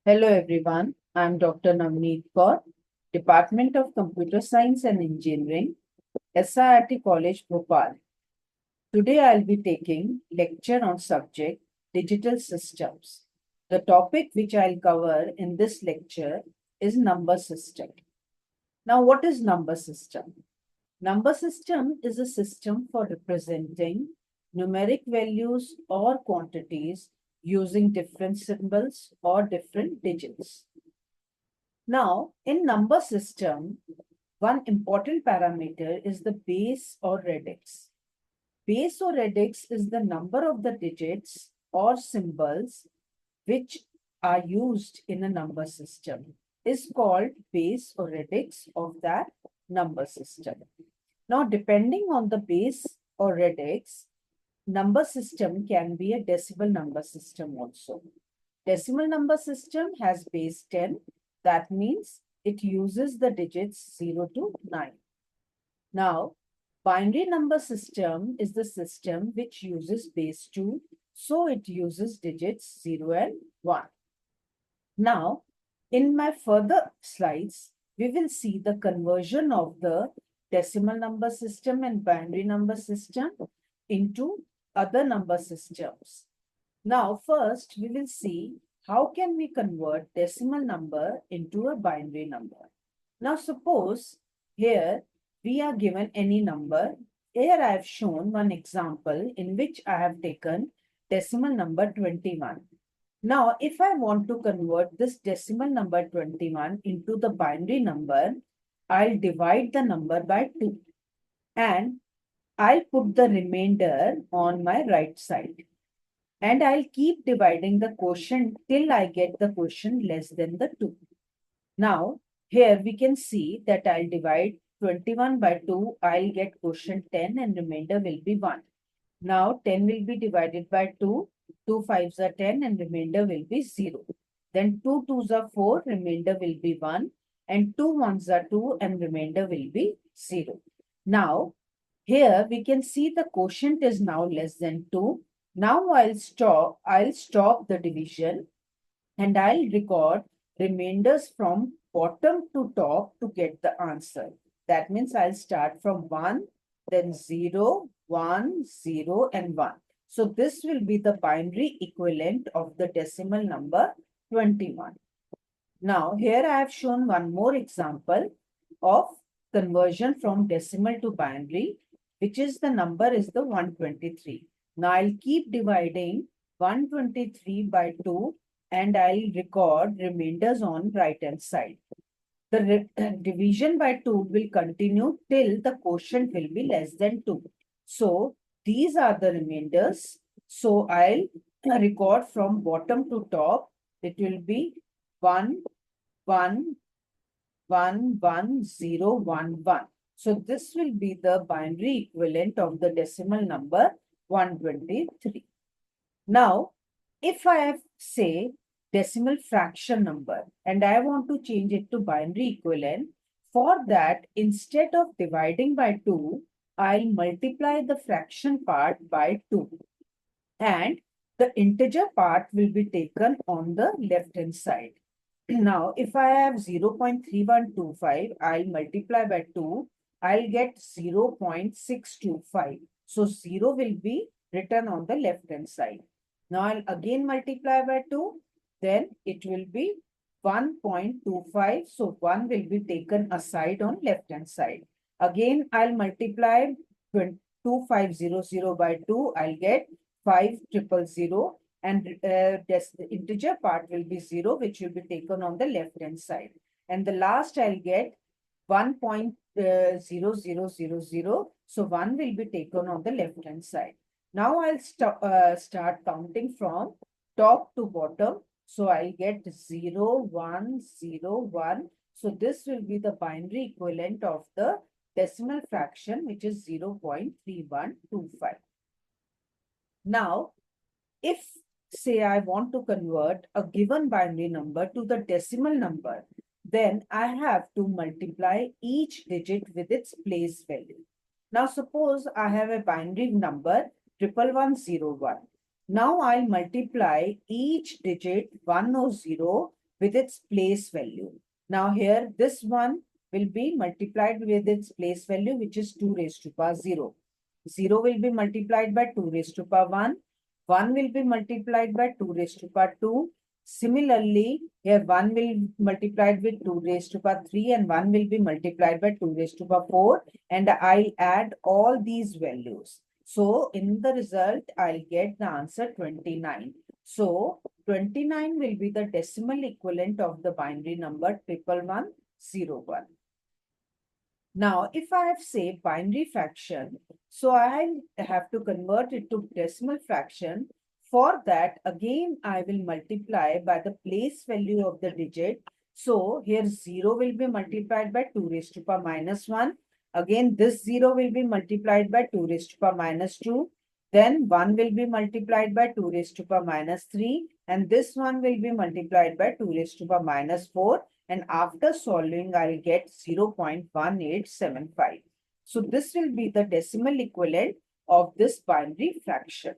Hello everyone, I am Dr. Navneet Kaur, Department of Computer Science and Engineering, SIRT College, Bhopal. Today I'll be taking lecture on subject Digital Systems. The topic which I'll cover in this lecture is number system. Now what is number system? Number system is a system for representing numeric values or quantities using different symbols or different digits. Now, in number system, one important parameter is the base or radix. Base or radix is the number of the digits or symbols which are used in a number system is called base or radix of that number system. Now, depending on the base or radix, number system can be a decimal number system also. Decimal number system has base 10. That means it uses the digits 0 to 9. Now, binary number system is the system which uses base 2. So it uses digits 0 and 1. Now, in my further slides, we will see the conversion of the decimal number system and binary number system into other number systems. Now, first, we will see how can we convert decimal number into a binary number. Now, suppose here we are given any number. Here I have shown one example in which I have taken decimal number 21. Now, if I want to convert this decimal number 21 into the binary number, I'll divide the number by 2 and I'll put the remainder on my right side. And I'll keep dividing the quotient till I get the quotient less than the 2. Now, here we can see that I'll divide 21 by 2, I'll get quotient 10 and remainder will be 1. Now, 10 will be divided by 2, 2 5s are 10 and remainder will be 0. Then 2 2s are 4, remainder will be 1 and 2 1s are 2 and remainder will be 0. Now, here we can see the quotient is now less than 2. Now I'll stop the division and I'll record remainders from bottom to top to get the answer. That means I'll start from 1, then 0, 1, 0 and 1. So this will be the binary equivalent of the decimal number 21. Now here I have shown one more example of conversion from decimal to binary, which is the number is the 123. Now I'll keep dividing 123 by 2 and I'll record remainders on right hand side. The division by 2 will continue till the quotient will be less than 2. So these are the remainders. So I'll record from bottom to top. It will be 1, 1, 1, 1, 0, 1, 1. So this will be the binary equivalent of the decimal number 123. Now, if I have, say, decimal fraction number and I want to change it to binary equivalent, for that, instead of dividing by 2, I'll multiply the fraction part by 2. And the integer part will be taken on the left hand side. Now, if I have 0.3125, I'll multiply by 2, I'll get 0.625. So 0 will be written on the left hand side. Now I'll again multiply by 2, then it will be 1.25. So 1 will be taken aside on left hand side. Again, I'll multiply 2500 by 2, I'll get 5000 and the integer part will be 0, which will be taken on the left hand side. And the last I'll get 1.0000. So 1 will be taken on the left hand side. Now I'll start counting from top to bottom. So I'll get 0, 1, 0, 1. So this will be the binary equivalent of the decimal fraction, which is 0.3125. Now, if say I want to convert a given binary number to the decimal number, then I have to multiply each digit with its place value. Now, suppose I have a binary number 11101. Now I'll multiply each digit 1 or 0 with its place value. Now here, this one will be multiplied with its place value, which is 2 raised to power 0. 0 will be multiplied by 2 raised to power 1. 1 will be multiplied by 2 raised to power 2. Similarly, here 1 will be multiplied with 2 raised to power 3 and 1 will be multiplied by 2 raised to power 4, and I'll add all these values. So in the result, I'll get the answer 29. So 29 will be the decimal equivalent of the binary number 11101. Now, if I have say binary fraction, so I have to convert it to decimal fraction. For that, again, I will multiply by the place value of the digit. So here 0 will be multiplied by 2 raised to power minus 1. Again, this 0 will be multiplied by 2 raised to power minus 2. Then 1 will be multiplied by 2 raised to power minus 3. And this one will be multiplied by 2 raised to power minus 4. And after solving, I'll get 0.1875. So this will be the decimal equivalent of this binary fraction.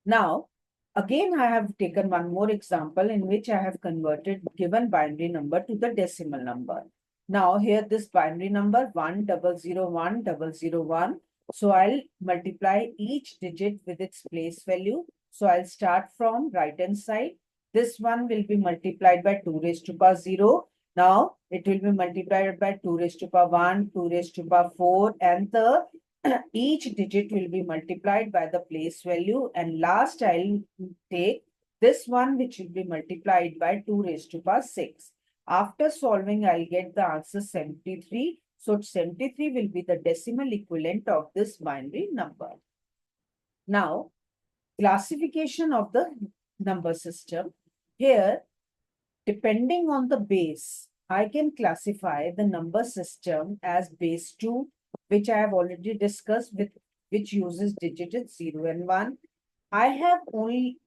Now, again, I have taken one more example in which I have converted given binary number to the decimal number. Now, here this binary number 1001,001. So I'll multiply each digit with its place value. So I'll start from right hand side. This one will be multiplied by 2 raised to power 0. Now, it will be multiplied by 2 raised to power 1, 2 raised to power 4, and the each digit will be multiplied by the place value. And last, I'll take this one, which will be multiplied by 2 raised to power 6. After solving, I'll get the answer 73. So 73 will be the decimal equivalent of this binary number. Now, classification of the number system. Here, depending on the base, I can classify the number system as base 2, which I have already discussed, with which uses digits 0 and 1. I have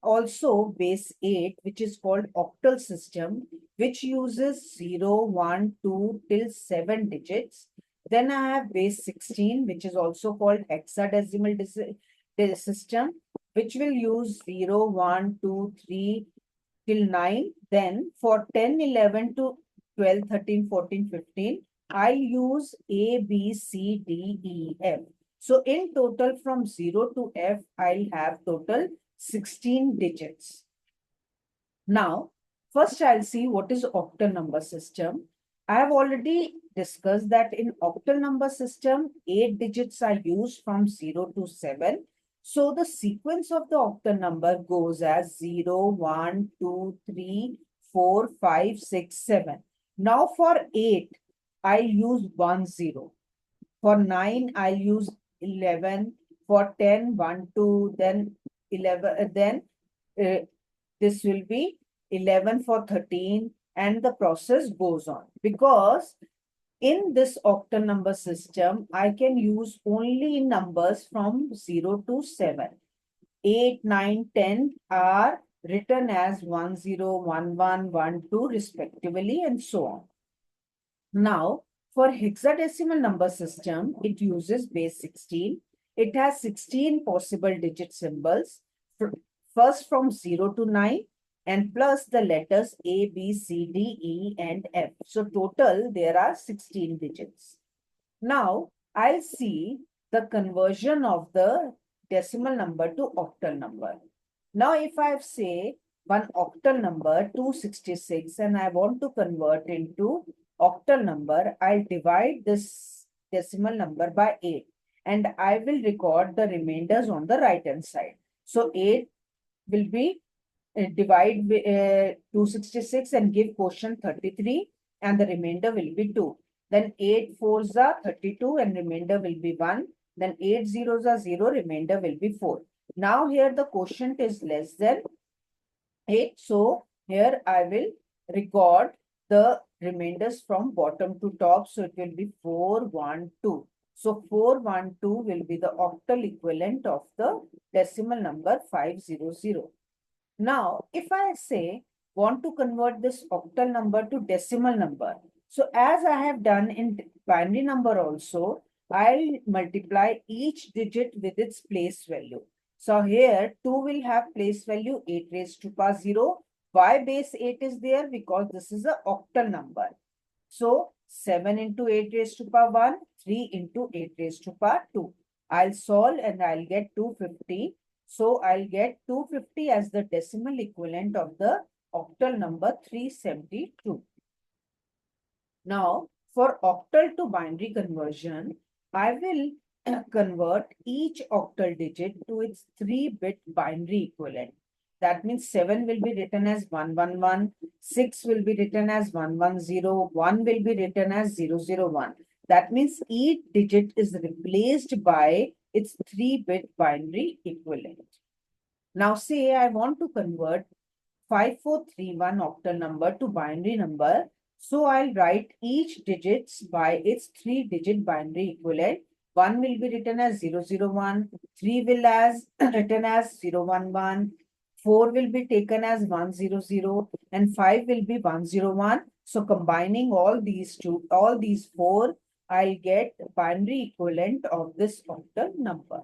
also base 8, which is called octal system, which uses 0, 1, 2 till 7 digits. Then I have base 16, which is also called hexadecimal system, which will use 0, 1, 2, 3 till 9. Then for 10, 11 to 12, 13, 14, 15, I use A, B, C, D, E, F. So in total from 0 to F, I'll have total 16 digits. Now, first I'll see what is octal number system. I have already discussed that in octal number system, 8 digits are used from 0 to 7. So the sequence of the octal number goes as 0, 1, 2, 3, 4, 5, 6, 7. Now for 8, I'll use 1, 0. For 9, I'll use 11. For 10, 1, 2, then 11, this will be 11 for 13, and the process goes on. Because in this octal number system, I can use only numbers from 0 to 7. 8, 9, 10 are written as 1, 0, 1, 1, 1, 2 respectively, and so on. Now, for hexadecimal number system, it uses base 16. It has 16 possible digit symbols, first from 0 to 9, and plus the letters A, B, C, D, E, and F. So total, there are 16 digits. Now, I'll see the conversion of the decimal number to octal number. Now, if I say one octal number 266 and I want to convert into octal number, I'll divide this decimal number by 8 and I will record the remainders on the right hand side. So 8 will be divide 266 and give quotient 33 and the remainder will be 2. Then 8 4s are 32 and remainder will be 1. Then 8 zeros are 0, remainder will be 4. Now here the quotient is less than 8. So here I will record the remainders from bottom to top. So it will be 4, 1, 2. So 4, 1, 2 will be the octal equivalent of the decimal number 500. Now, if I say want to convert this octal number to decimal number, so as I have done in binary number also, I'll multiply each digit with its place value. So here 2 will have place value 8 raised to power 0, Why base 8 is there? Because this is a octal number. So 7 into 8 raised to power 1, 3 into 8 raised to power 2. I'll solve and I'll get 250. So I'll get 250 as the decimal equivalent of the octal number 372. Now, for octal to binary conversion, I will convert each octal digit to its 3-bit binary equivalent. That means 7 will be written as 111, 6 will be written as 110, 1 will be written as 001. That means each digit is replaced by its 3-bit binary equivalent. Now say I want to convert 5431 octal number to binary number. So I'll write each digits by its 3-digit binary equivalent. 1 will be written as 001, 3 will as written as 011, 4 will be taken as 100, and 5 will be 101. So combining all these four, I'll get binary equivalent of this octal number.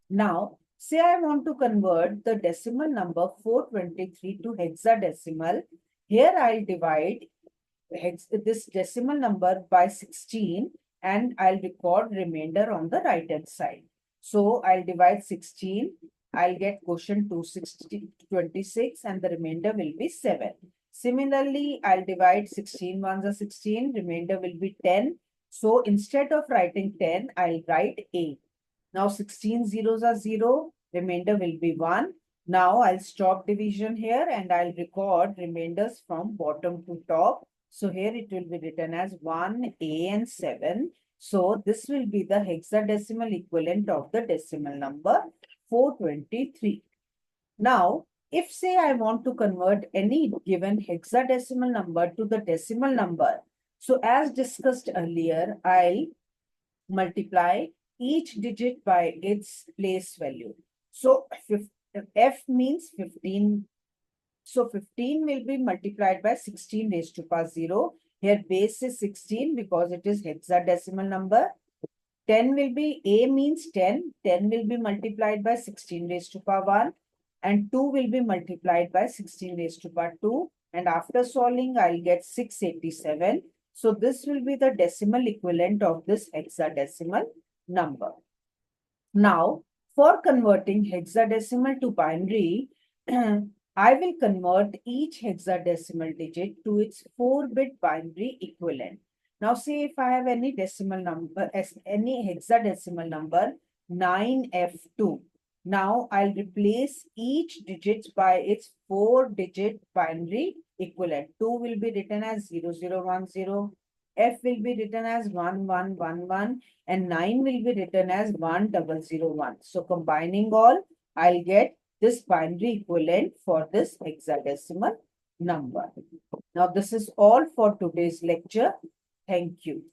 Now, say I want to convert the decimal number 423 to hexadecimal. Here I'll divide this decimal number by 16 and I'll record remainder on the right hand side. So I'll divide 16. I'll get quotient 26 and the remainder will be 7. Similarly, I'll divide 16 ones are 16, remainder will be 10. So instead of writing 10, I'll write 8. Now 16 zeros are 0, remainder will be 1. Now I'll stop division here and I'll record remainders from bottom to top. So here it will be written as 1, A and 7. So this will be the hexadecimal equivalent of the decimal number 423. Now, if say I want to convert any given hexadecimal number to the decimal number, so as discussed earlier, I'll multiply each digit by its place value. So F means 15. So 15 will be multiplied by 16 raised to power 0. Here base is 16 because it is hexadecimal number. 10 will be, A means 10. 10 will be multiplied by 16 raised to power 1. And 2 will be multiplied by 16 raised to power 2. And after solving, I'll get 687. So this will be the decimal equivalent of this hexadecimal number. Now, for converting hexadecimal to binary, I will convert each hexadecimal digit to its 4-bit binary equivalent. Now, say if I have any decimal number, any hexadecimal number 9F2. Now, I'll replace each digit by its 4-digit binary equivalent. 2 will be written as 0010. F will be written as 1111 and 9 will be written as 1001. So combining all, I'll get this binary equivalent for this hexadecimal number. Now this is all for today's lecture. Thank you.